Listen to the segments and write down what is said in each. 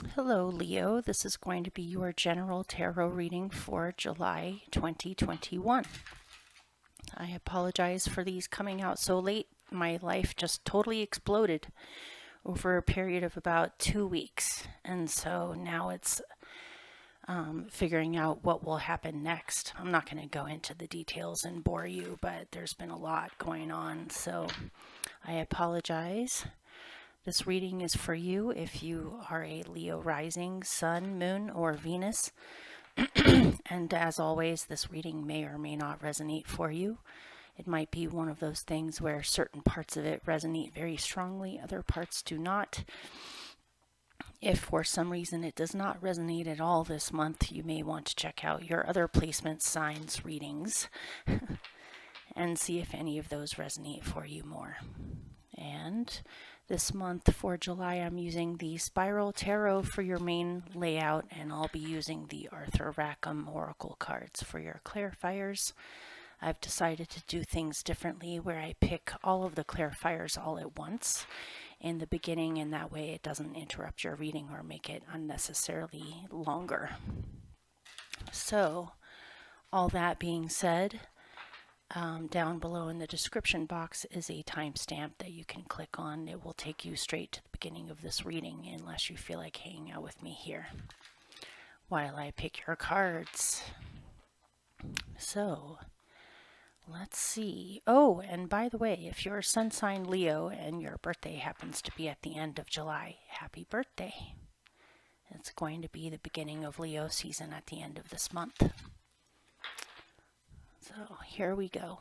Hello, Leo. This is going to be your general tarot reading for July 2021. I apologize for these coming out so late. My life just totally exploded over a period of about 2 weeks. And so now it's figuring out what will happen next. I'm not going to go into the details and bore you, but there's been a lot going on. So I apologize. This reading is for you if you are a Leo rising, Sun, Moon, or Venus. And as always, this reading may or may not resonate for you. It might be one of those things where certain parts of it resonate very strongly, other parts do not. If for some reason it does not resonate at all this month, you may want to check out your other placement signs readings and see if any of those resonate for you more. And this month for July, I'm using the Spiral Tarot for your main layout, and I'll be using the Arthur Rackham Oracle cards for your clarifiers. I've decided to do things differently where I pick all of the clarifiers all at once in the beginning, and that way it doesn't interrupt your reading or make it unnecessarily longer. So, all that being said, down below in the description box is a timestamp that you can click on. It will take you straight to the beginning of this reading unless you feel like hanging out with me here while I pick your cards. So let's see. Oh, and by the way, if you're sun sign Leo and your birthday happens to be at the end of July, happy birthday. It's going to be the beginning of Leo season at the end of this month. So here we go.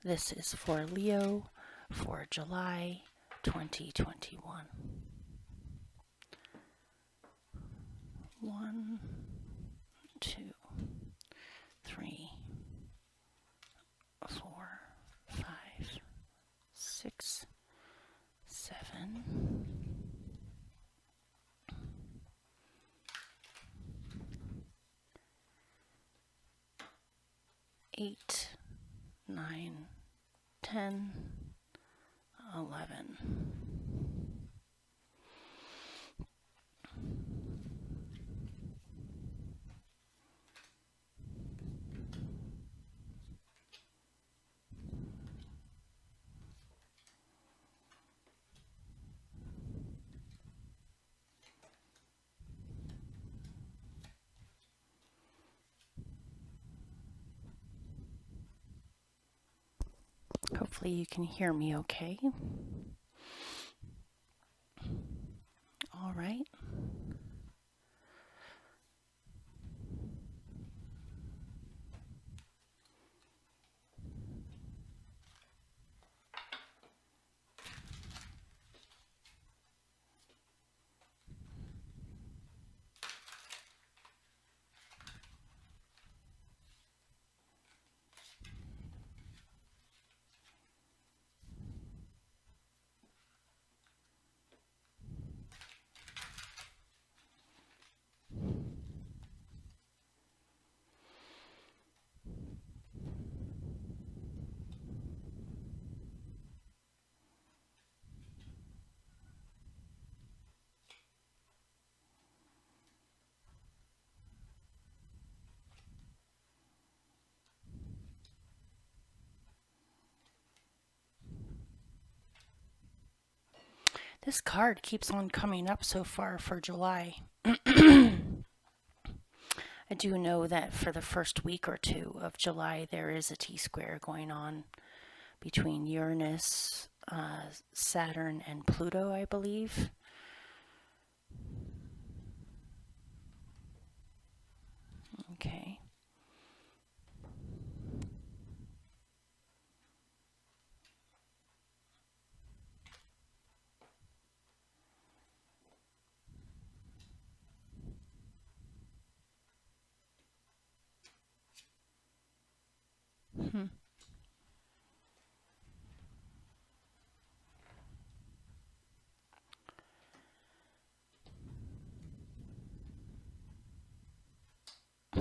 This is for Leo for July 2021. 1, 2, 3, 4, 5, 6, 7, 8, 9, 10, 11. Hopefully you can hear me okay. All right. This card keeps on coming up so far for July. I do know that for the first week or two of July, there is a T-square going on between Uranus, Saturn, and Pluto, I believe. Okay.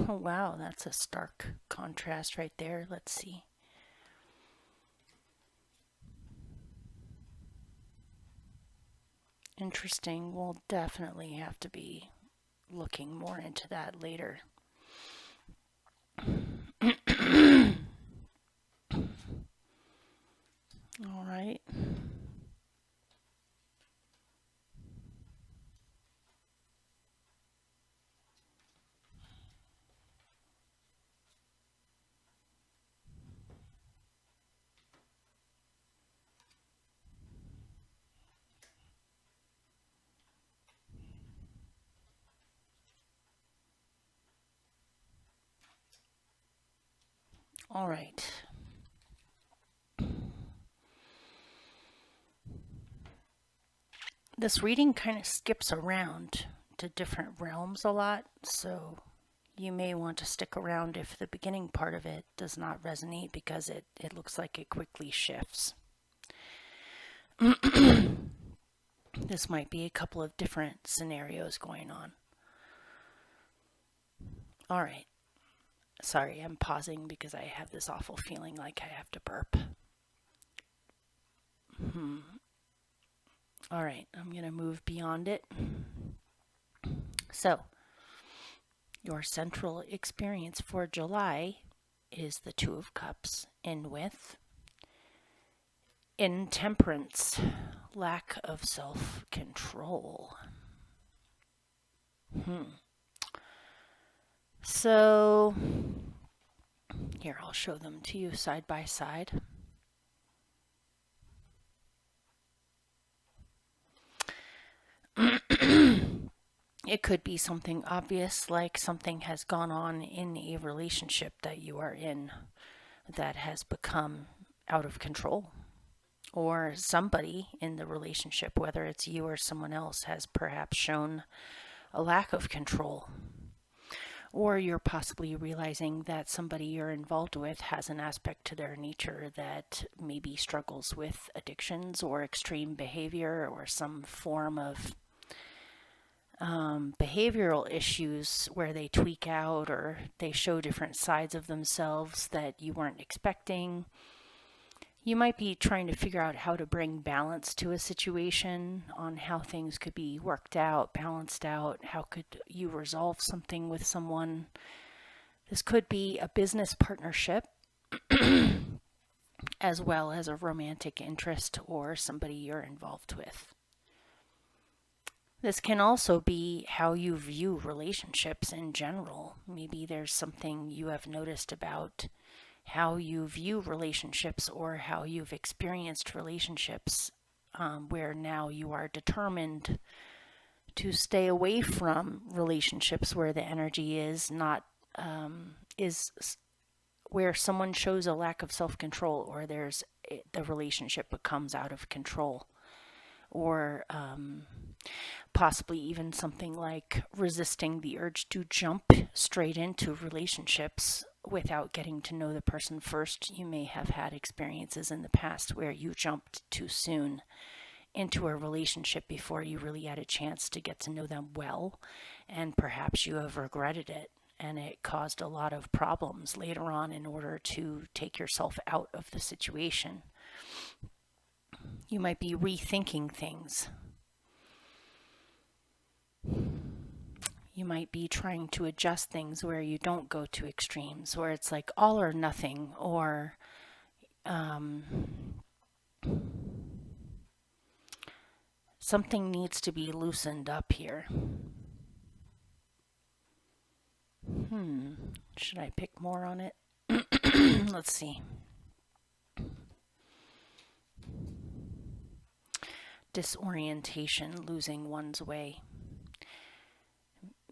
Oh, wow, that's a stark contrast right there. Let's see. interesting. We'll definitely have to be looking more into that later. All right. All right. This reading kind of skips around to different realms a lot, so you may want to stick around if the beginning part of it does not resonate, because it looks like it quickly shifts. This might be a couple of different scenarios going on. All right. Sorry, I'm pausing because I have this awful feeling like I have to burp. All right, I'm going to move beyond it. So, your central experience for July is the Two of Cups in with intemperance, lack of self-control. So, here, I'll show them to you side by side. It could be something obvious, like something has gone on in a relationship that you are in that has become out of control. Or somebody in the relationship, whether it's you or someone else, has perhaps shown a lack of control. Or you're possibly realizing that somebody you're involved with has an aspect to their nature that maybe struggles with addictions or extreme behavior or some form of behavioral issues where they tweak out or they show different sides of themselves that you weren't expecting. You might be trying to figure out how to bring balance to a situation, on how things could be worked out, balanced out. How could you resolve something with someone? This could be a business partnership as well as a romantic interest or somebody you're involved with. This can also be how you view relationships in general. Maybe there's something you have noticed about how you view relationships or how you've experienced relationships, where now you are determined to stay away from relationships where the energy is not is where someone shows a lack of self-control, or the relationship becomes out of control, or possibly even something like resisting the urge to jump straight into relationships without getting to know the person first. You may have had experiences in the past where you jumped too soon into a relationship before you really had a chance to get to know them well, and perhaps you have regretted it, and it caused a lot of problems later on in order to take yourself out of the situation. You might be rethinking things. You might be trying to adjust things where you don't go to extremes, where it's like all or nothing, or something needs to be loosened up here. Should I pick more on it? Let's see. Disorientation, losing one's way.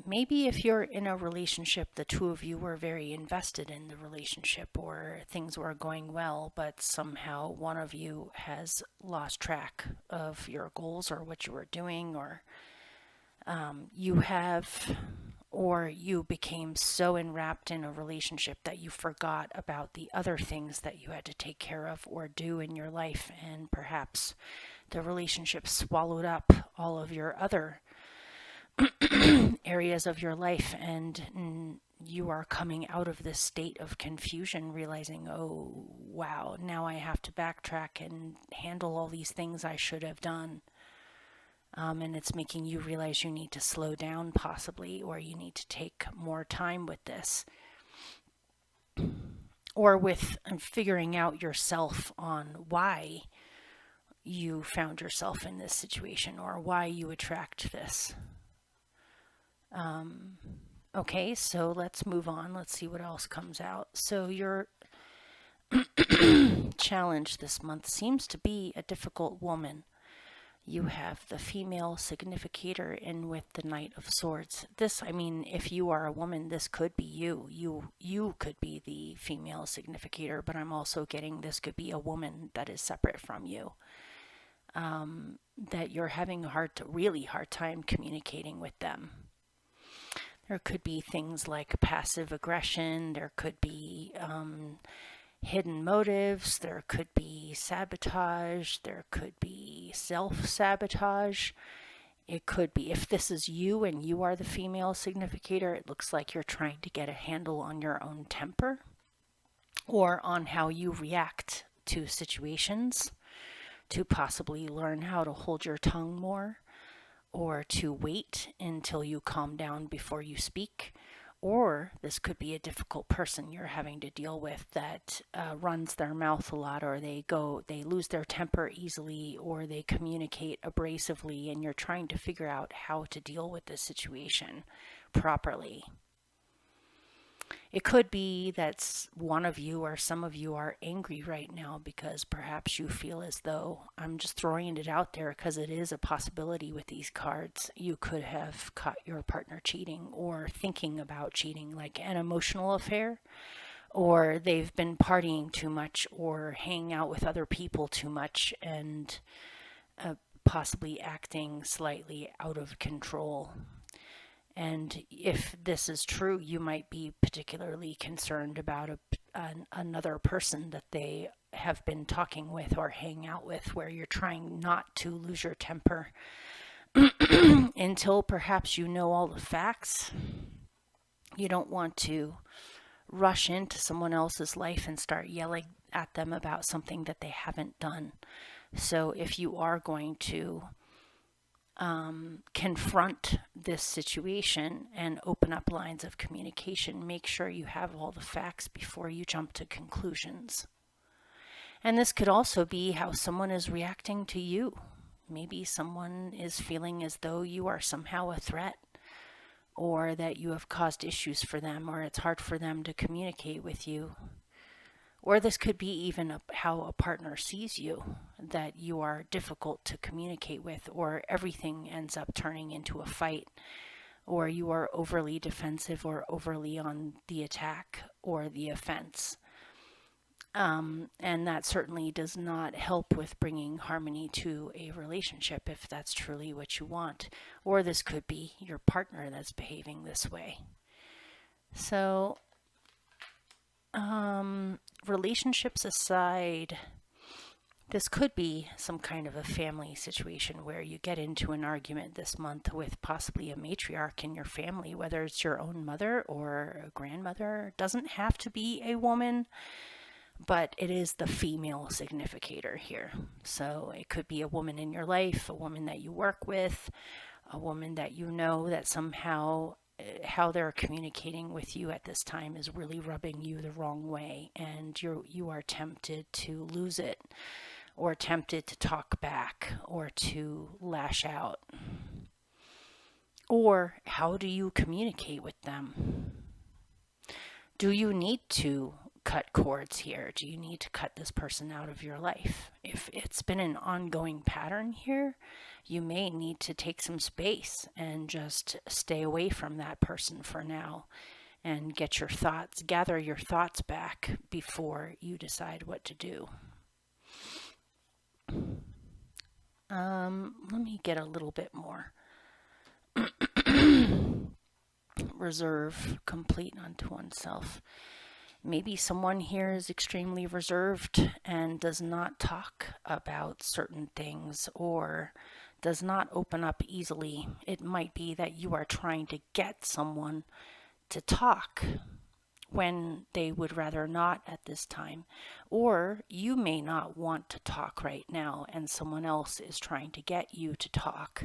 Maybe if you're in a relationship, the two of you were very invested in the relationship, or things were going well, but somehow one of you has lost track of your goals or what you were doing, or you became so enwrapped in a relationship that you forgot about the other things that you had to take care of or do in your life, and perhaps the relationship swallowed up all of your other areas of your life, and you are coming out of this state of confusion, realizing, oh wow, now I have to backtrack and handle all these things I should have done. And it's making you realize you need to slow down possibly, or you need to take more time with this, or with figuring out yourself on why you found yourself in this situation or why you attract this. Okay, so let's move on. Let's see what else comes out. So your challenge this month seems to be a difficult woman. You have the female significator in with the Knight of Swords. This, I mean, if you are a woman, this could be you. You could be the female significator, but I'm also getting this could be a woman that is separate from you. That you're having a really hard time communicating with them. There could be things like passive aggression. There could be hidden motives. There could be sabotage. There could be self-sabotage. It could be, if this is you and you are the female significator, it looks like you're trying to get a handle on your own temper or on how you react to situations, to possibly learn how to hold your tongue more, or to wait until you calm down before you speak. Or this could be a difficult person you're having to deal with that runs their mouth a lot, or they lose their temper easily, or they communicate abrasively, and you're trying to figure out how to deal with this situation properly. It could be that one of you or some of you are angry right now because perhaps you feel as though, I'm just throwing it out there because it is a possibility with these cards, you could have caught your partner cheating or thinking about cheating, like an emotional affair, or they've been partying too much or hanging out with other people too much and possibly acting slightly out of control. And if this is true, you might be particularly concerned about another person that they have been talking with or hanging out with, where you're trying not to lose your temper until perhaps you know all the facts. You don't want to rush into someone else's life and start yelling at them about something that they haven't done. So if you are going to confront this situation and open up lines of communication, make sure you have all the facts before you jump to conclusions. And this could also be how someone is reacting to you. Maybe someone is feeling as though you are somehow a threat, or that you have caused issues for them, or it's hard for them to communicate with you. Or this could be even how a partner sees you, that you are difficult to communicate with, or everything ends up turning into a fight, or you are overly defensive or overly on the attack or the offense. And that certainly does not help with bringing harmony to a relationship if that's truly what you want. Or this could be your partner that's behaving this way. So, relationships aside, this could be some kind of a family situation where you get into an argument this month with possibly a matriarch in your family, whether it's your own mother or a grandmother. It doesn't have to be a woman, but it is the female significator here. So it could be a woman in your life, a woman that you work with, a woman that you know that somehow how they're communicating with you at this time is really rubbing you the wrong way, and you are tempted to lose it, or tempted to talk back, or to lash out. Or how do you communicate with them? Do you need to cut cords here? Do you need to cut this person out of your life? If it's been an ongoing pattern here, you may need to take some space and just stay away from that person for now and gather your thoughts back before you decide what to do. Let me get a little bit more. Reserve, complete unto oneself. Maybe someone here is extremely reserved and does not talk about certain things, or does not open up easily. It might be that you are trying to get someone to talk, when they would rather not at this time. Or you may not want to talk right now and someone else is trying to get you to talk.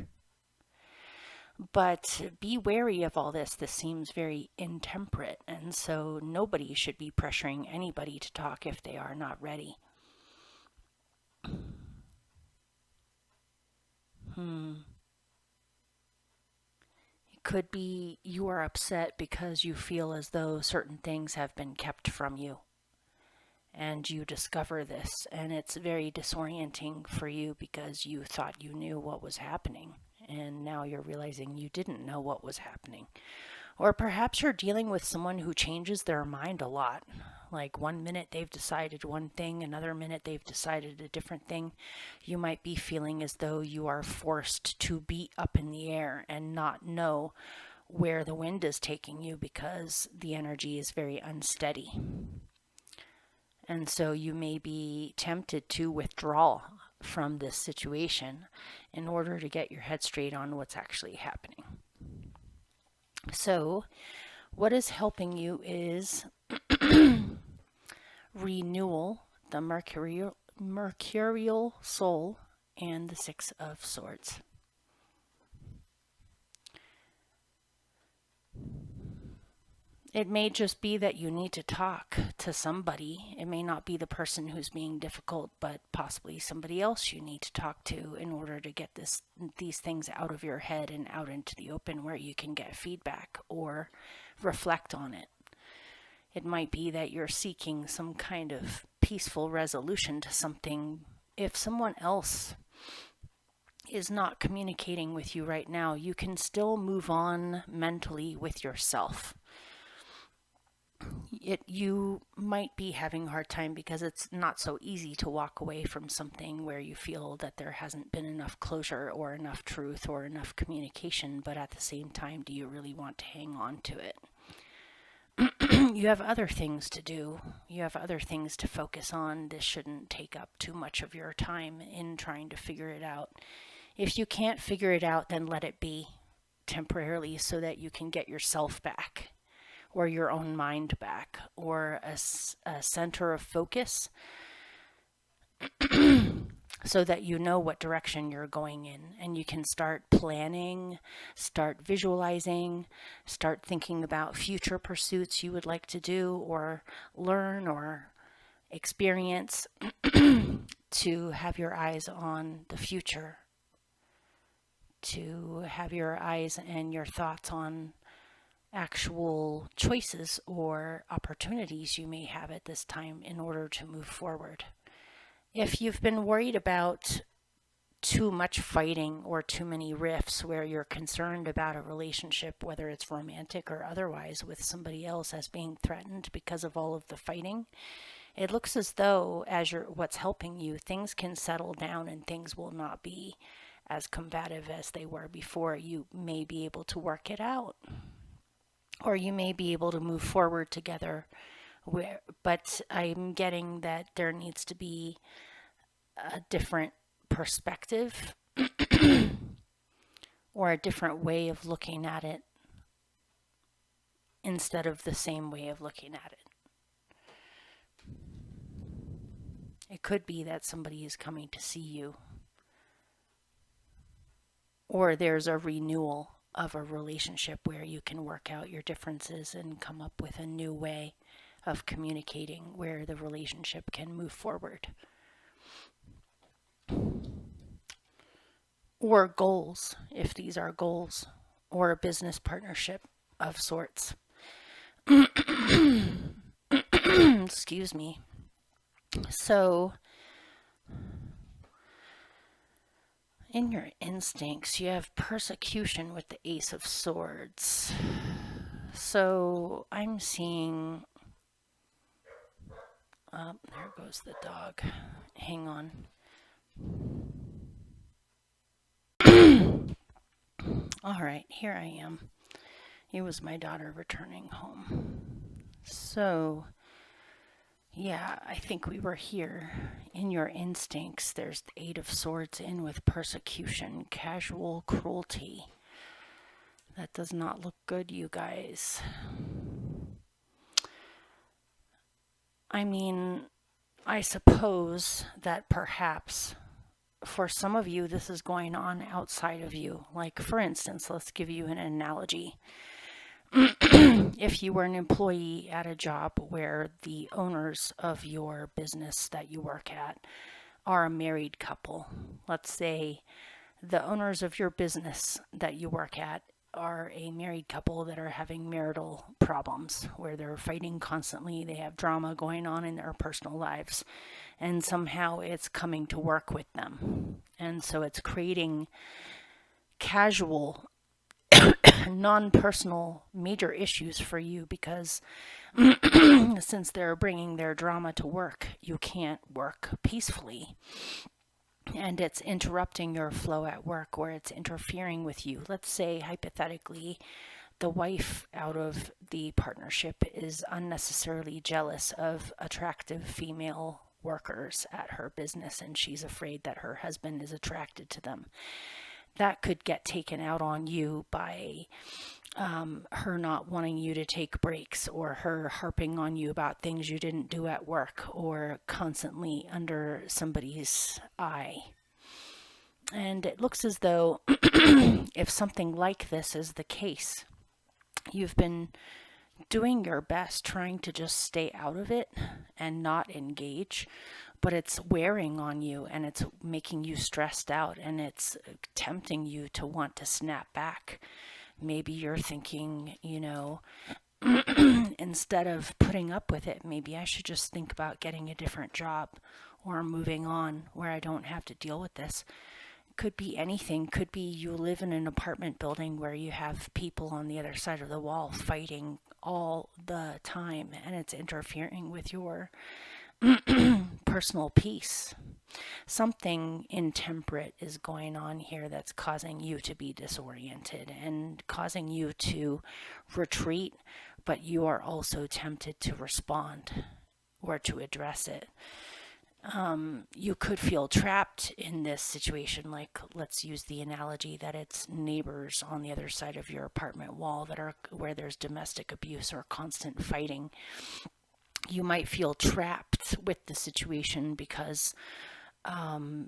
But be wary of all this. This seems very intemperate, and so nobody should be pressuring anybody to talk if they are not ready. It could be you are upset because you feel as though certain things have been kept from you. And you discover this, and it's very disorienting for you because you thought you knew what was happening, and now you're realizing you didn't know what was happening. Or perhaps you're dealing with someone who changes their mind a lot. Like one minute they've decided one thing, another minute they've decided a different thing. You might be feeling as though you are forced to be up in the air and not know where the wind is taking you because the energy is very unsteady. And so you may be tempted to withdraw from this situation in order to get your head straight on what's actually happening. So what is helping you is renewal, the mercurial soul, and the Six of Swords. It may just be that you need to talk to somebody. It may not be the person who's being difficult, but possibly somebody else you need to talk to in order to get these things out of your head and out into the open where you can get feedback or reflect on it. It might be that you're seeking some kind of peaceful resolution to something. If someone else is not communicating with you right now, you can still move on mentally with yourself. You might be having a hard time because it's not so easy to walk away from something where you feel that there hasn't been enough closure or enough truth or enough communication, but at the same time, do you really want to hang on to it? You have other things to do. You have other things to focus on. This shouldn't take up too much of your time in trying to figure it out. If you can't figure it out, then let it be temporarily so that you can get yourself back, or your own mind back, or a center of focus so that you know what direction you're going in, and you can start planning, start visualizing, start thinking about future pursuits you would like to do or learn or experience to have your eyes on the future, to have your eyes and your thoughts on actual choices or opportunities you may have at this time in order to move forward. If you've been worried about too much fighting or too many rifts where you're concerned about a relationship, whether it's romantic or otherwise, with somebody else as being threatened because of all of the fighting, it looks as though what's helping you, things can settle down and things will not be as combative as they were before. You may be able to work it out, or you may be able to move forward together. But I'm getting that there needs to be a different perspective or a different way of looking at it instead of the same way of looking at it. It could be that somebody is coming to see you, or there's a renewal of a relationship where you can work out your differences and come up with a new way of communicating where the relationship can move forward. Or goals, if these are goals, or a business partnership of sorts. Excuse me. So, in your instincts, you have persecution with the Ace of Swords. So, I'm seeing... there goes the dog. Hang on. All right, here I am. It was my daughter returning home. So, yeah, I think we were here. In your instincts, there's the Eight of Swords in with persecution, casual cruelty. That does not look good, you guys. I mean, I suppose that perhaps for some of you, this is going on outside of you. Like, for instance, let's give you an analogy. If you were an employee at a job where the owners of your business that you work at are a married couple, let's say the owners of your business that you work at are a married couple that are having marital problems where they're fighting constantly, they have drama going on in their personal lives, and somehow it's coming to work with them. And so it's creating casual, non-personal major issues for you because since they're bringing their drama to work, you can't work peacefully. And it's interrupting your flow at work, or it's interfering with you. Let's say, hypothetically, the wife out of the partnership is unnecessarily jealous of attractive female workers at her business, and she's afraid that her husband is attracted to them. That could get taken out on you by her not wanting you to take breaks, or her harping on you about things you didn't do at work, or constantly under somebody's eye. And it looks as though if something like this is the case, you've been doing your best trying to just stay out of it and not engage, but it's wearing on you and it's making you stressed out and it's tempting you to want to snap back. Maybe you're thinking, instead of putting up with it, maybe I should just think about getting a different job or moving on where I don't have to deal with this. Could be anything. Could be you live in an apartment building where you have people on the other side of the wall fighting all the time and it's interfering with your personal peace. Something intemperate is going on here that's causing you to be disoriented and causing you to retreat, but you are also tempted to respond or to address it. You could feel trapped in this situation, like let's use the analogy that it's neighbors on the other side of your apartment wall that are where there's domestic abuse or constant fighting. You might feel trapped with the situation because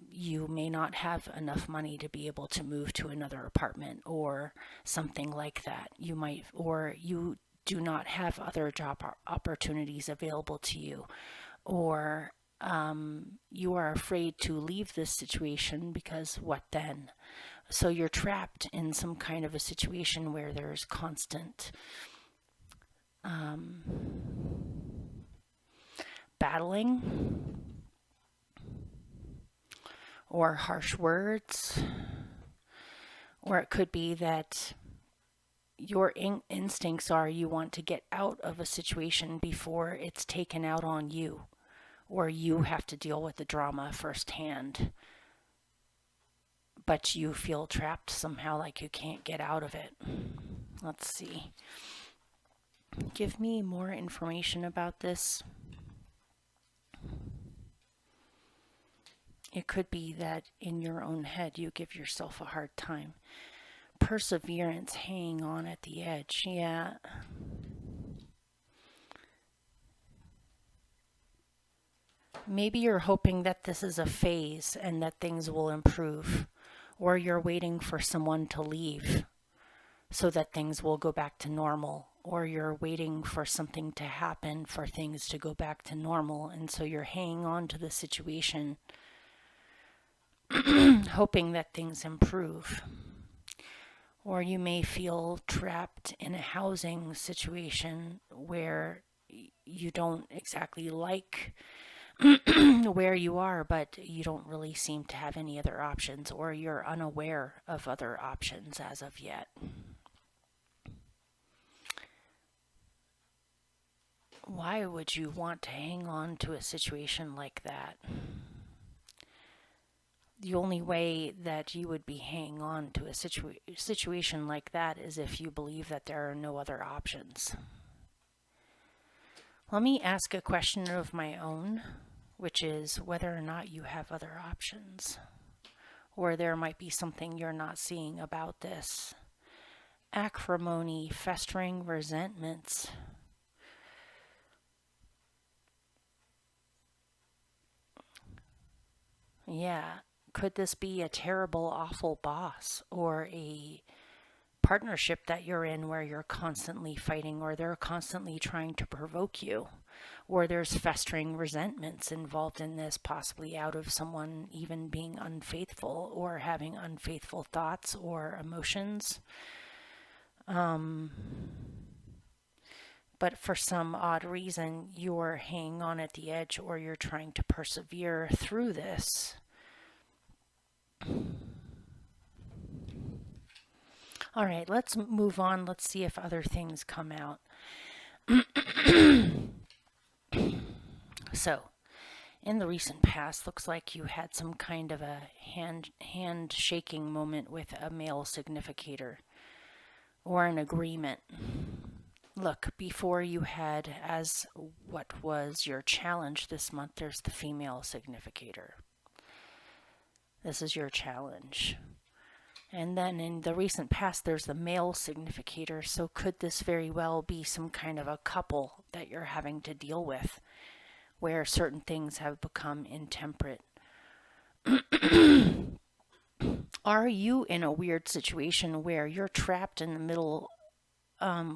you may not have enough money to be able to move to another apartment or something like that. Or you do not have other job opportunities available to you, or you are afraid to leave this situation because what then? So you're trapped in some kind of a situation where there's constant battling or harsh words, or it could be that your instincts are you want to get out of a situation before it's taken out on you, or you have to deal with the drama firsthand, but you feel trapped somehow, like you can't get out of it. Let's see. Give me more information about this. It could be that in your own head you give yourself a hard time. Perseverance, hanging on at the edge. Yeah. Maybe you're hoping that this is a phase and that things will improve, or you're waiting for someone to leave so that things will go back to normal, or you're waiting for something to happen for things to go back to normal, and so you're hanging on to the situation hoping that things improve. Or you may feel trapped in a housing situation where you don't exactly like where you are, but you don't really seem to have any other options, or you're unaware of other options as of yet. Why would you want to hang on to a situation like that? The only way that you would be hanging on to a situation like that is if you believe that there are no other options. Let me ask a question of my own, which is whether or not you have other options, or there might be something you're not seeing about this. Acrimony, festering resentments. Yeah. Could this be a terrible, awful boss or a partnership that you're in where you're constantly fighting or they're constantly trying to provoke you? Or there's festering resentments involved in this, possibly out of someone even being unfaithful or having unfaithful thoughts or emotions. But for some odd reason, you're hanging on at the edge or you're trying to persevere through this. All right, let's move on. Let's see if other things come out. So, in the recent past, looks like you had some kind of a hand shaking moment with a male significator or an agreement. Look, before you had, as what was your challenge this month, there's the female significator. This is your challenge. And then in the recent past, there's the male significator. So could this very well be some kind of a couple that you're having to deal with, where certain things have become intemperate? Are you in a weird situation where you're trapped in the middle,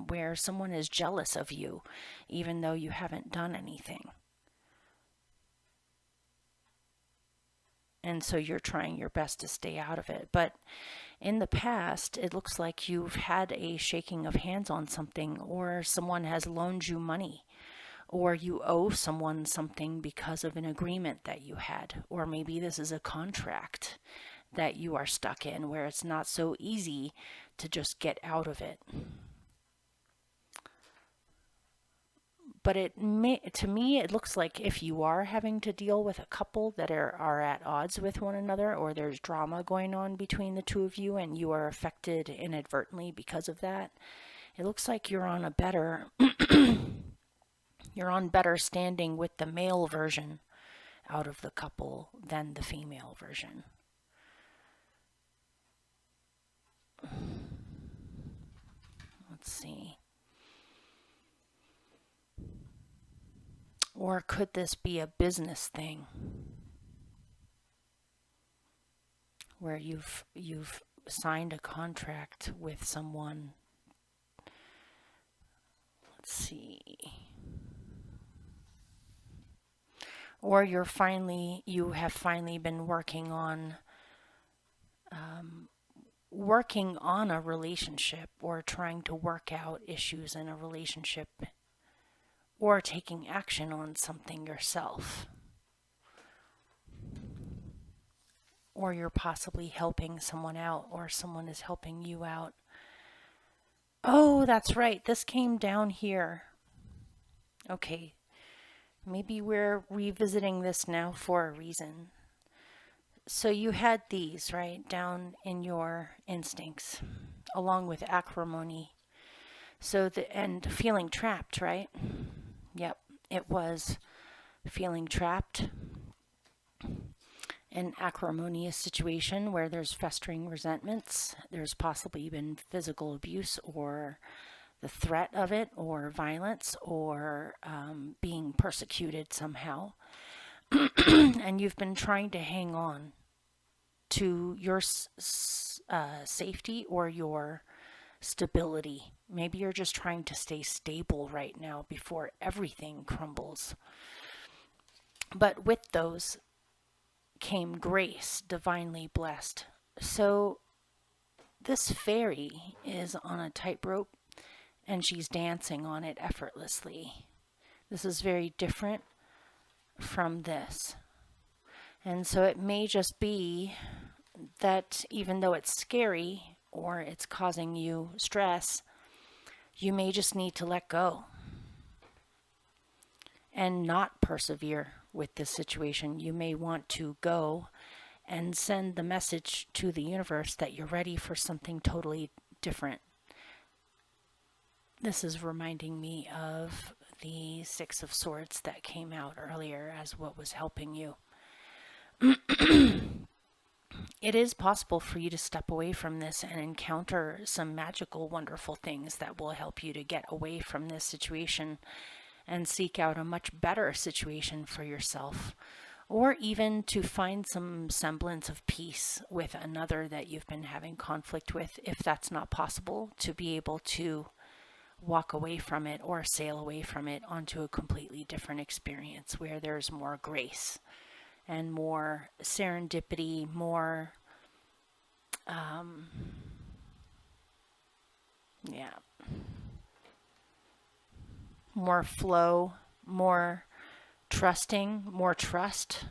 where someone is jealous of you, even though you haven't done anything? And so you're trying your best to stay out of it. But in the past, it looks like you've had a shaking of hands on something, or someone has loaned you money, or you owe someone something because of an agreement that you had, or maybe this is a contract that you are stuck in where it's not so easy to just get out of it. But to me, it looks like if you are having to deal with a couple that are at odds with one another, or there's drama going on between the two of you and you are affected inadvertently because of that, it looks like you're on a better you're on better standing with the male version out of the couple than the female version. Let's see. Or could this be a business thing where you've signed a contract with someone? Let's see. Or you have finally been working on a relationship, or trying to work out issues in a relationship, or taking action on something yourself. Or you're possibly helping someone out, or someone is helping you out. Oh, that's right. This came down here. Okay. Maybe we're revisiting this now for a reason. So you had these, right, down in your instincts, along with acrimony. So and feeling trapped, right? Yep, it was feeling trapped. An acrimonious situation where there's festering resentments. There's possibly been physical abuse, or the threat of it, or violence, or being persecuted somehow. And you've been trying to hang on to your safety or your stability. Maybe you're just trying to stay stable right now before everything crumbles. But with those came grace, divinely blessed. So this fairy is on a tightrope and she's dancing on it effortlessly. This is very different from this. And so it may just be that even though it's scary or it's causing you stress, you may just need to let go and not persevere with this situation. You may want to go and send the message to the universe that you're ready for something totally different. This is reminding me of the Six of Swords that came out earlier as what was helping you. It is possible for you to step away from this and encounter some magical, wonderful things that will help you to get away from this situation and seek out a much better situation for yourself. or even to find some semblance of peace with another that you've been having conflict with, if that's not possible, to be able to walk away from it or sail away from it onto a completely different experience where there's more grace and more serendipity, more more flow, more trusting, more trust.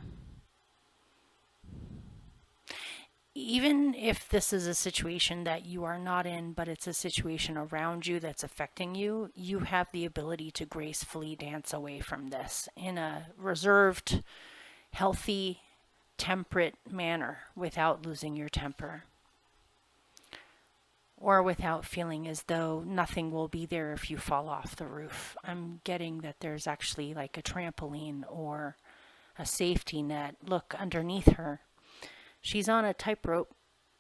Even if this is a situation that you are not in, but it's a situation around you that's affecting you, you have the ability to gracefully dance away from this in a reserved, healthy, temperate manner without losing your temper, or without feeling as though nothing will be there if you fall off the roof. I'm getting that there's actually like a trampoline or a safety net. Look underneath her. She's on a tightrope,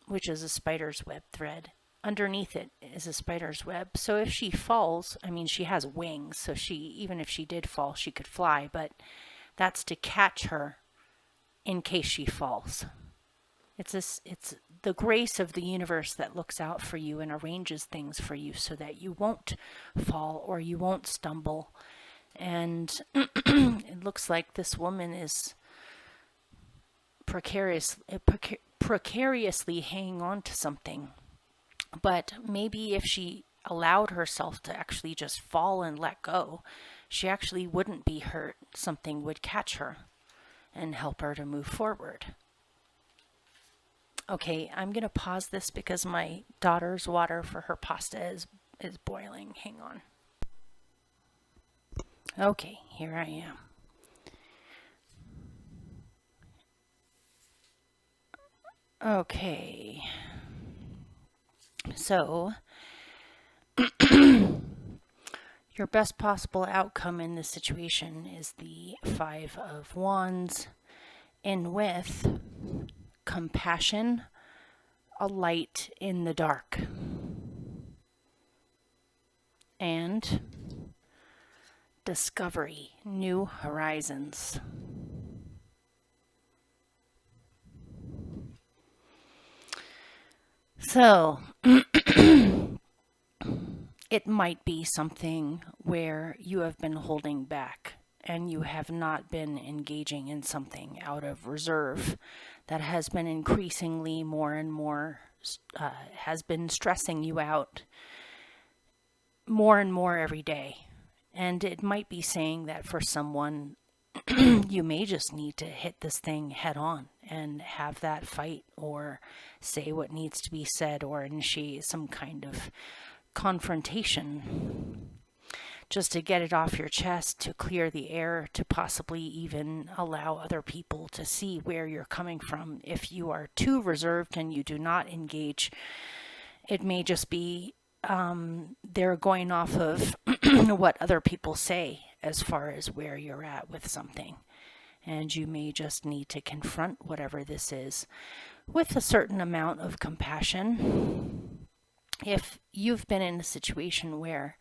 which is a spider's web thread. Underneath it is a spider's web. So if she falls, I mean, she has wings, so even if she did fall, she could fly, but that's to catch her in case she falls. It's the grace of the universe that looks out for you and arranges things for you so that you won't fall or you won't stumble. And it looks like this woman is precariously hanging on to something. But maybe if she allowed herself to actually just fall and let go, she actually wouldn't be hurt. Something would catch her and help her to move forward. Okay, I'm going to pause this because my daughter's water for her pasta is boiling. Hang on. Okay, here I am. Okay. So, your best possible outcome in this situation is the 5 of Wands, and with compassion, a light in the dark, and discovery, new horizons. So, it might be something where you have been holding back and you have not been engaging in something out of reserve that has been increasingly more and more, has been stressing you out more and more every day. And it might be saying that for someone, you may just need to hit this thing head on and have that fight, or say what needs to be said, or initiate some kind of confrontation just to get it off your chest, to clear the air, to possibly even allow other people to see where you're coming from. If you are too reserved and you do not engage, it may just be they're going off of what other people say as far as where you're at with something. And you may just need to confront whatever this is with a certain amount of compassion. If you've been in a situation where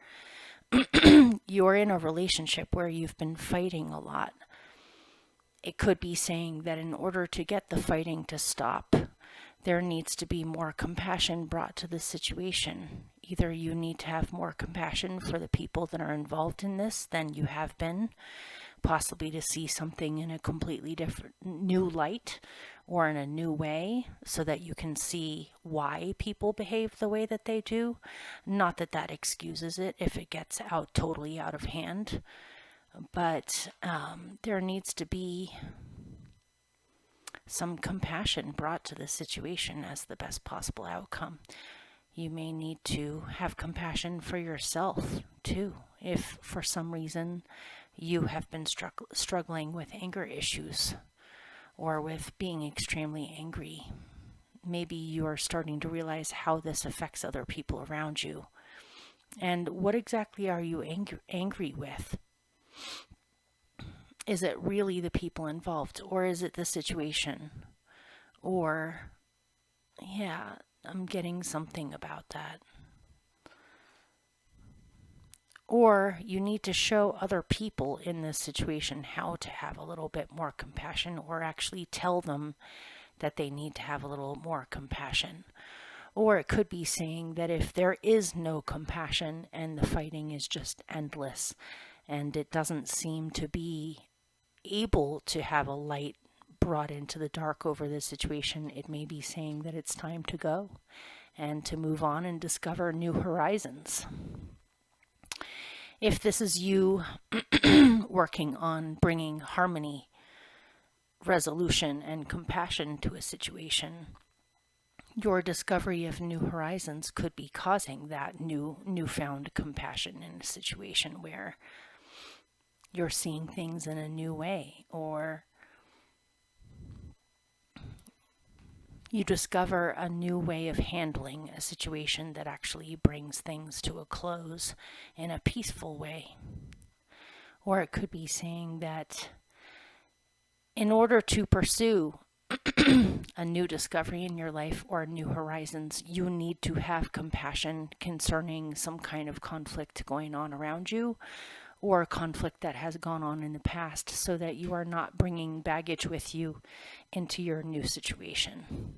you're in a relationship where you've been fighting a lot, it could be saying that in order to get the fighting to stop, there needs to be more compassion brought to the situation. Either you need to have more compassion for the people that are involved in this than you have been, possibly to see something in a completely different, new light or in a new way, so that you can see why people behave the way that they do. Not that that excuses it if it gets totally out of hand, but there needs to be some compassion brought to the situation as the best possible outcome. You may need to have compassion for yourself too. If for some reason you have been struggling with anger issues or with being extremely angry, maybe you are starting to realize how this affects other people around you. And what exactly are you angry with? Is it really the people involved, or is it the situation? Or, I'm getting something about that. Or you need to show other people in this situation how to have a little bit more compassion, or actually tell them that they need to have a little more compassion. Or it could be saying that if there is no compassion and the fighting is just endless and it doesn't seem to be able to have a light brought into the dark over the situation, it may be saying that it's time to go and to move on and discover new horizons. If this is you working on bringing harmony, resolution, and compassion to a situation, your discovery of new horizons could be causing that newfound compassion in a situation where you're seeing things in a new way, or you discover a new way of handling a situation that actually brings things to a close in a peaceful way. Or it could be saying that in order to pursue a new discovery in your life or new horizons, you need to have compassion concerning some kind of conflict going on around you, or a conflict that has gone on in the past, so that you are not bringing baggage with you into your new situation.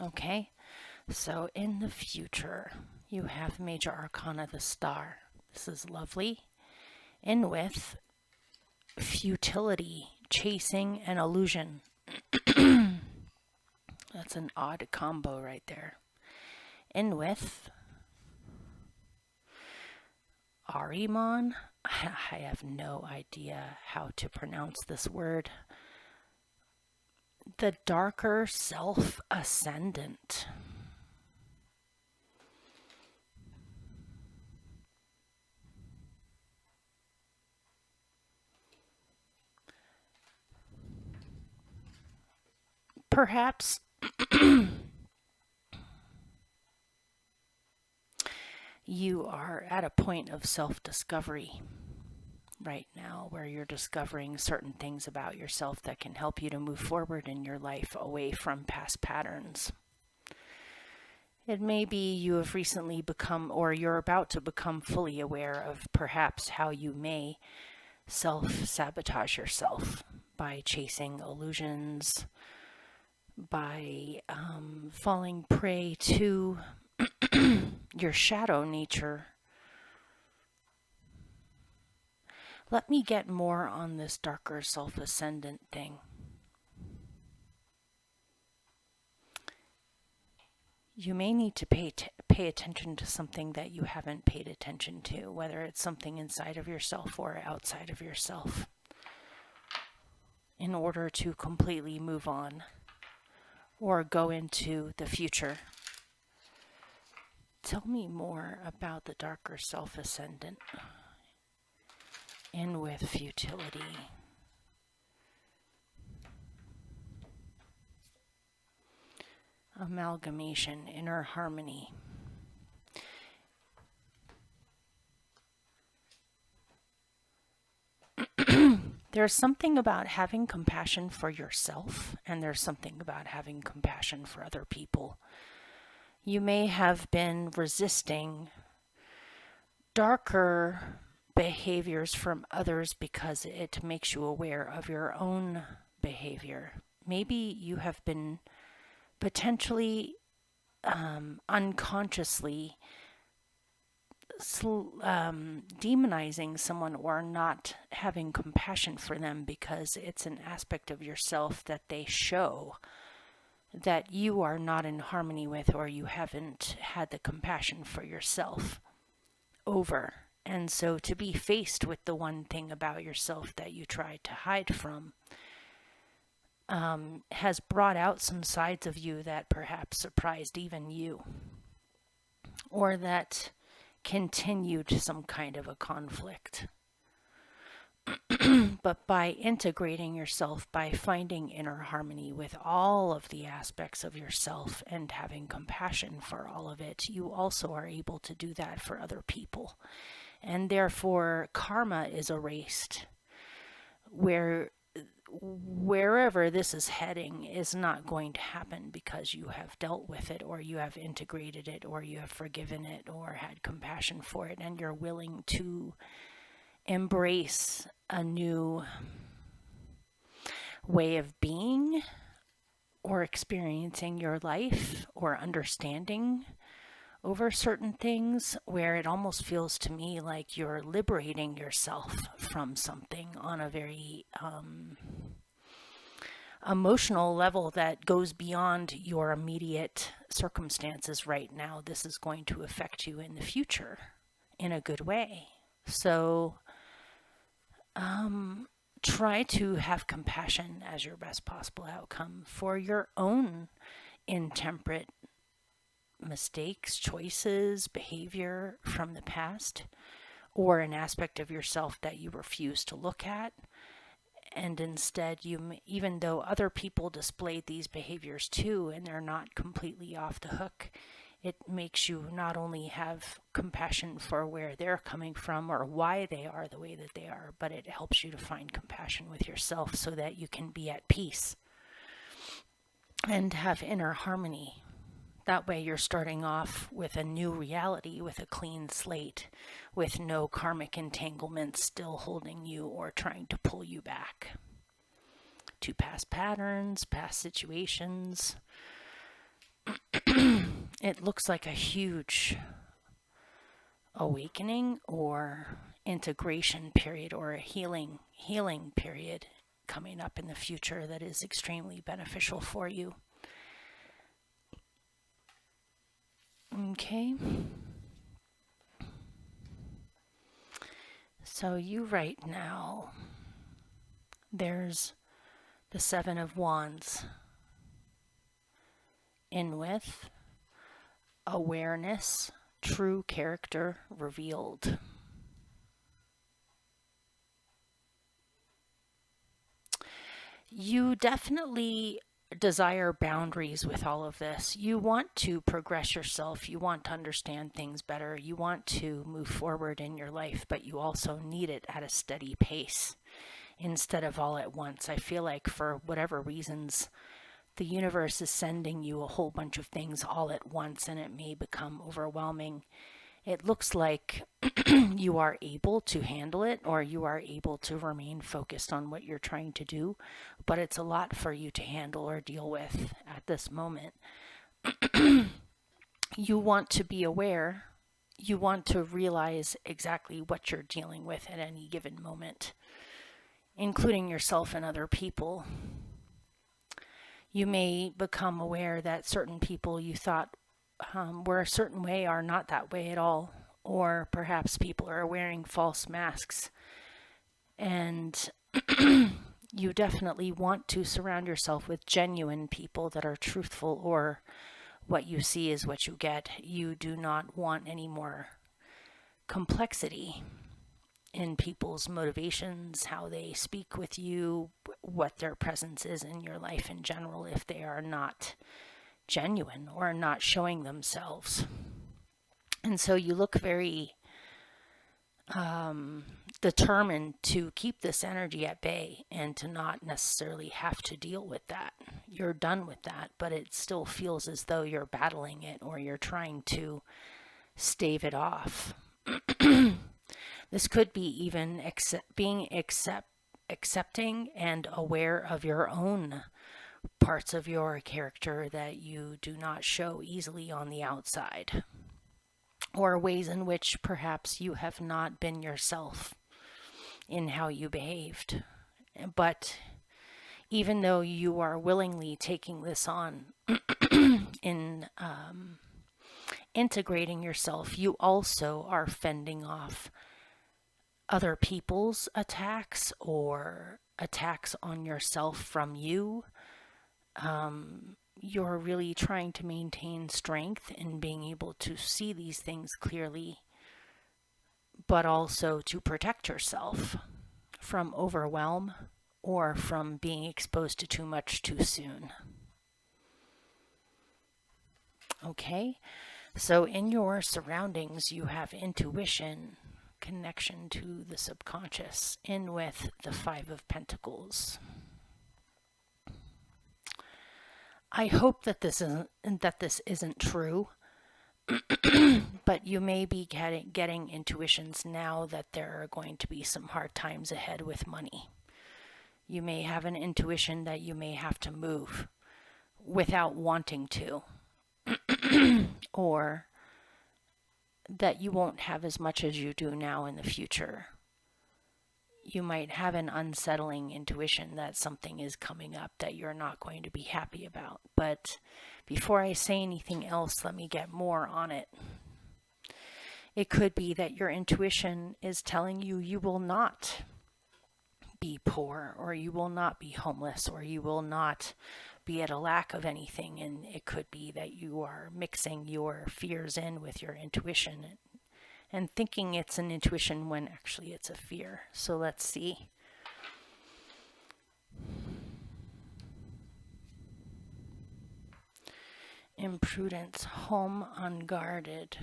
Okay, so in the future, you have Major Arcana, the Star. This is lovely. In with futility, chasing, and illusion. That's an odd combo right there. In with Ahriman. I have no idea how to pronounce this word. The darker self ascendant. Perhaps you are at a point of self-discovery right now, where you're discovering certain things about yourself that can help you to move forward in your life away from past patterns. It may be you have recently become, or you're about to become, fully aware of perhaps how you may self-sabotage yourself by chasing illusions, by falling prey to your shadow nature. Let me get more on this darker self-ascendant thing. You may need to pay attention to something that you haven't paid attention to, whether it's something inside of yourself or outside of yourself, in order to completely move on or go into the future. Tell me more about the darker self-ascendant. In with futility. Amalgamation, inner harmony. There's something about having compassion for yourself, and there's something about having compassion for other people. You may have been resisting darker behaviors from others because it makes you aware of your own behavior. Maybe you have been potentially unconsciously demonizing someone or not having compassion for them because it's an aspect of yourself that they show that you are not in harmony with, or you haven't had the compassion for yourself over. And so to be faced with the one thing about yourself that you tried to hide from has brought out some sides of you that perhaps surprised even you, or that continued some kind of a conflict. But by integrating yourself, by finding inner harmony with all of the aspects of yourself and having compassion for all of it, you also are able to do that for other people. And therefore, karma is erased, where wherever this is heading is not going to happen because you have dealt with it, or you have integrated it, or you have forgiven it, or had compassion for it, and you're willing to embrace a new way of being or experiencing your life or understanding over certain things, where it almost feels to me like you're liberating yourself from something on a very emotional level that goes beyond your immediate circumstances right now. This is going to affect you in the future in a good way. So try to have compassion as your best possible outcome for your own intemperate mistakes, choices, behavior from the past, or an aspect of yourself that you refuse to look at. And instead, even though other people displayed these behaviors too, and they're not completely off the hook, it makes you not only have compassion for where they're coming from or why they are the way that they are, but it helps you to find compassion with yourself so that you can be at peace and have inner harmony. That way you're starting off with a new reality, with a clean slate, with no karmic entanglements still holding you or trying to pull you back to past patterns, past situations. It looks like a huge awakening or integration period or a healing period coming up in the future that is extremely beneficial for you. Okay. So you right now, there's the Seven of Wands in with awareness, true character revealed. You definitely desire boundaries with all of this. You want to progress yourself. You want to understand things better. You want to move forward in your life, but you also need it at a steady pace instead of all at once. I feel like for whatever reasons, the universe is sending you a whole bunch of things all at once, and it may become overwhelming. It looks like you are able to handle it, or you are able to remain focused on what you're trying to do, but it's a lot for you to handle or deal with at this moment. You want to be aware. You want to realize exactly what you're dealing with at any given moment, including yourself and other people. You may become aware that certain people you thought were a certain way are not that way at all, or perhaps people are wearing false masks, and you definitely want to surround yourself with genuine people that are truthful, or what you see is what you get. You do not want any more complexity in people's motivations, how they speak with you, what their presence is in your life in general, if they are not genuine or not showing themselves. And so you look very determined to keep this energy at bay and to not necessarily have to deal with that. You're done with that, but it still feels as though you're battling it or you're trying to stave it off. This could be even accepting and aware of your own parts of your character that you do not show easily on the outside, or ways in which perhaps you have not been yourself in how you behaved. But even though you are willingly taking this on in integrating yourself, you also are fending off other people's attacks or attacks on yourself from you. You're really trying to maintain strength in being able to see these things clearly, but also to protect yourself from overwhelm or from being exposed to too much too soon. Okay, so in your surroundings, you have intuition, connection to the subconscious, in with the Five of Pentacles. I hope that this isn't true, but you may be getting intuitions now that there are going to be some hard times ahead with money. You may have an intuition that you may have to move without wanting to, or that you won't have as much as you do now in the future. You might have an unsettling intuition that something is coming up that you're not going to be happy about. But before I say anything else, let me get more on it. It could be that your intuition is telling you you will not be poor, or you will not be homeless, or you will not be at a lack of anything. And it could be that you are mixing your fears in with your intuition and thinking it's an intuition when actually it's a fear. So let's see. Imprudence, home unguarded.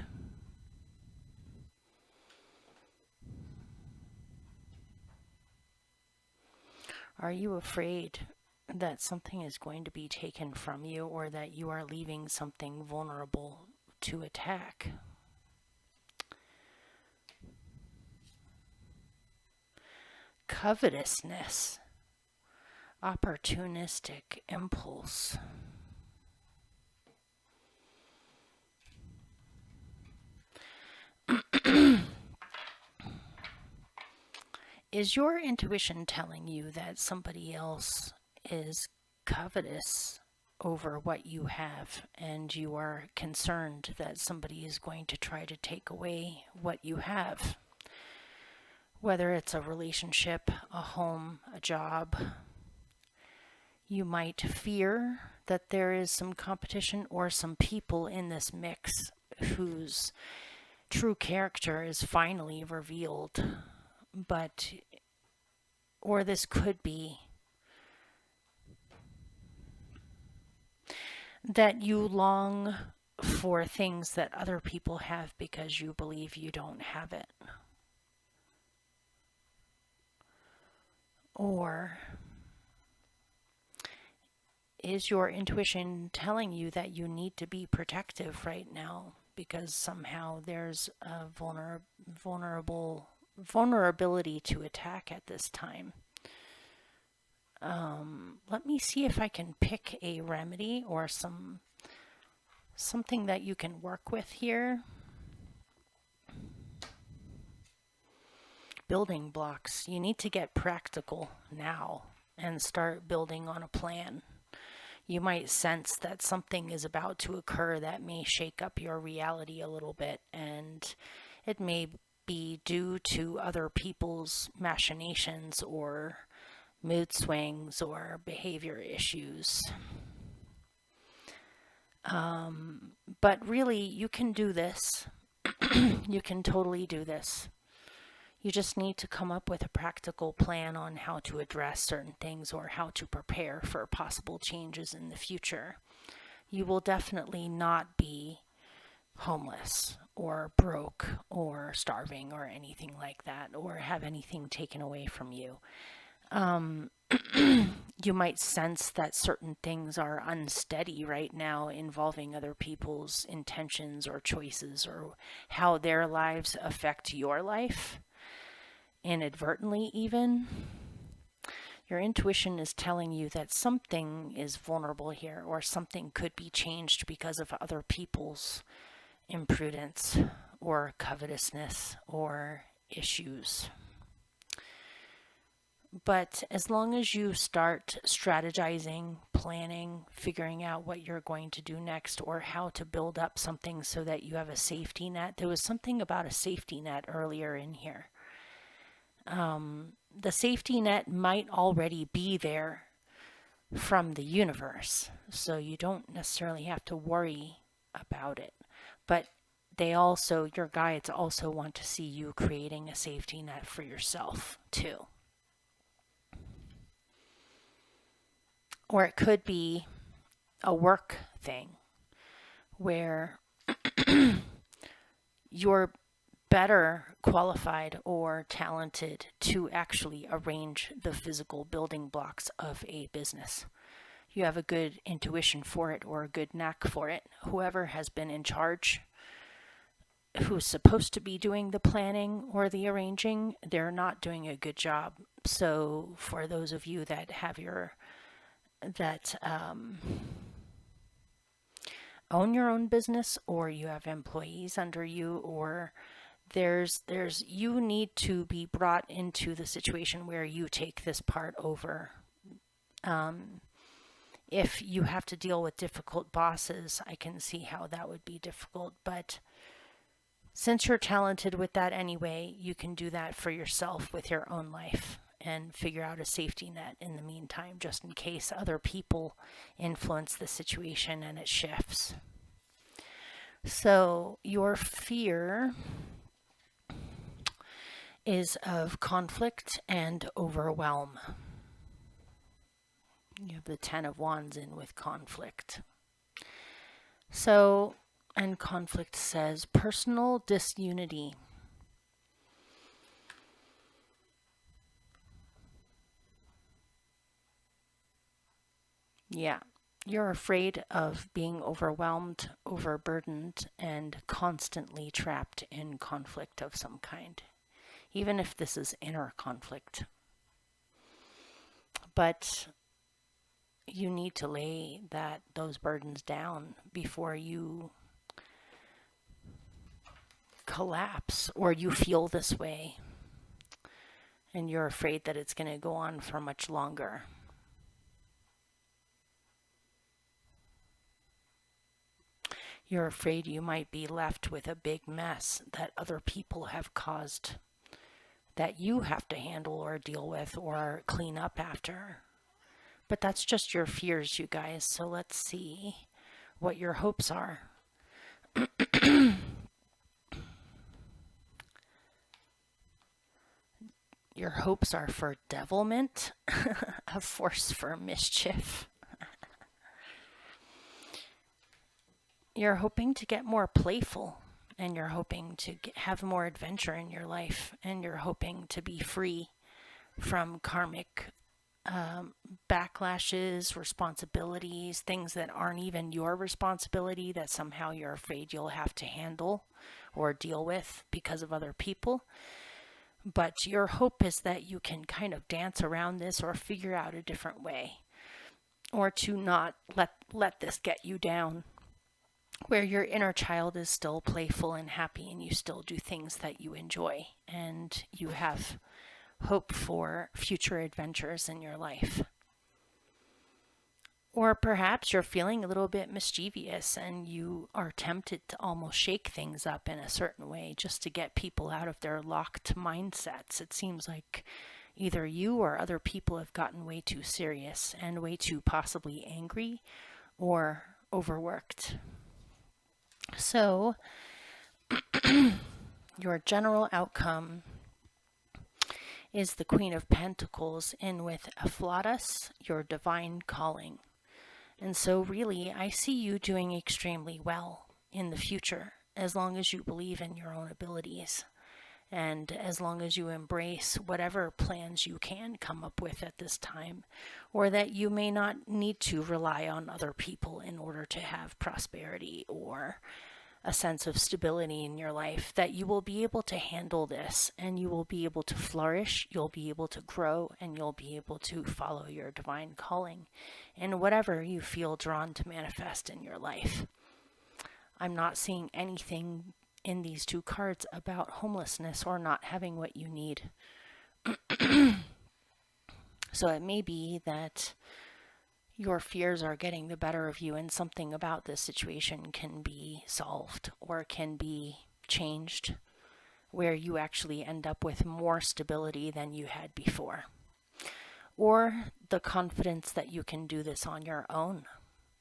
Are you afraid that something is going to be taken from you, or that you are leaving something vulnerable to attack? Covetousness, opportunistic impulse. Is your intuition telling you that somebody else is covetous over what you have, and you are concerned that somebody is going to try to take away what you have? Whether it's a relationship, a home, a job, you might fear that there is some competition or some people in this mix whose true character is finally revealed. Or this could be that you long for things that other people have because you believe you don't have it. Or is your intuition telling you that you need to be protective right now because somehow there's a vulnerability to attack at this time? Let me see if I can pick a remedy or something that you can work with here. Building blocks. You need to get practical now and start building on a plan. You might sense that something is about to occur that may shake up your reality a little bit, and it may be due to other people's machinations or mood swings or behavior issues. But really, you can do this. You can totally do this. You just need to come up with a practical plan on how to address certain things or how to prepare for possible changes in the future. You will definitely not be homeless or broke or starving or anything like that, or have anything taken away from you. You might sense that certain things are unsteady right now involving other people's intentions or choices, or how their lives affect your life, inadvertently even. Your intuition is telling you that something is vulnerable here, or something could be changed because of other people's imprudence or covetousness or issues. But as long as you start strategizing, planning, figuring out what you're going to do next, or how to build up something so that you have a safety net. There was something about a safety net earlier in here. The safety net might already be there from the universe, so you don't necessarily have to worry about it. But your guides also want to see you creating a safety net for yourself too. Or it could be a work thing where you're better qualified or talented to actually arrange the physical building blocks of a business. you have a good intuition for it or a good knack for it. Whoever has been in charge, who's supposed to be doing the planning or the arranging, they're not doing a good job. So for those of you that have own your own business, or you have employees under you, or there's you need to be brought into the situation where you take this part over. If you have to deal with difficult bosses, I can see how that would be difficult, but since you're talented with that anyway, you can do that for yourself with your own life and figure out a safety net in the meantime, just in case other people influence the situation and it shifts. So your fear is of conflict and overwhelm. You have the Ten of Wands in with conflict. So, and conflict says personal disunity. Yeah, you're afraid of being overwhelmed, overburdened, and constantly trapped in conflict of some kind, even if this is inner conflict. But you need to lay those burdens down before you collapse or you feel this way and you're afraid that it's going to go on for much longer. You're afraid you might be left with a big mess that other people have caused that you have to handle or deal with or clean up after. But that's just your fears, you guys. So let's see what your hopes are. Your hopes are for devilment, a force for mischief. You're hoping to get more playful, and you're hoping to have more adventure in your life, and you're hoping to be free from karmic backlashes, responsibilities, things that aren't even your responsibility that somehow you're afraid you'll have to handle or deal with because of other people. But your hope is that you can kind of dance around this or figure out a different way, or to not let this get you down, where your inner child is still playful and happy and you still do things that you enjoy and you have hope for future adventures in your life. Or perhaps you're feeling a little bit mischievous and you are tempted to almost shake things up in a certain way just to get people out of their locked mindsets. It seems like either you or other people have gotten way too serious and way too possibly angry or overworked. So, your general outcome is the Queen of Pentacles in with Afflatus, your divine calling. And so really, I see you doing extremely well in the future, as long as you believe in your own abilities, and as long as you embrace whatever plans you can come up with at this time, or that you may not need to rely on other people in order to have prosperity or a sense of stability in your life, that you will be able to handle this and you will be able to flourish, you'll be able to grow, and you'll be able to follow your divine calling in whatever you feel drawn to manifest in your life. I'm not seeing anything in these two cards about homelessness or not having what you need. So it may be that your fears are getting the better of you and something about this situation can be solved or can be changed, where you actually end up with more stability than you had before. Or the confidence that you can do this on your own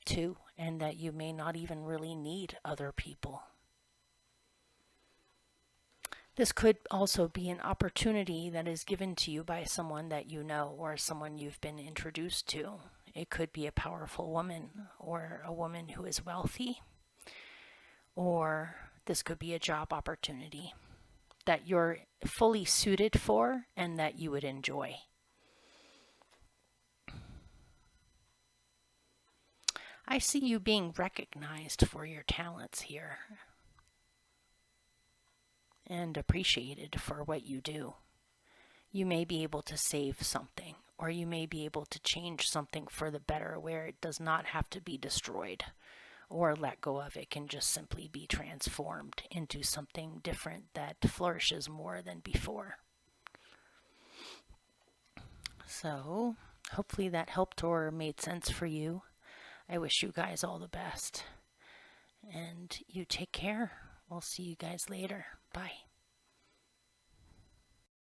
too, and that you may not even really need other people. This could also be an opportunity that is given to you by someone that you know or someone you've been introduced to. It could be a powerful woman or a woman who is wealthy, or this could be a job opportunity that you're fully suited for and that you would enjoy. I see you being recognized for your talents here and appreciated for what you do. You may be able to save something, or you may be able to change something for the better where it does not have to be destroyed or let go of. It can just simply be transformed into something different that flourishes more than before. So, hopefully that helped or made sense for you. I wish you guys all the best. And you take care. We'll see you guys later. Bye.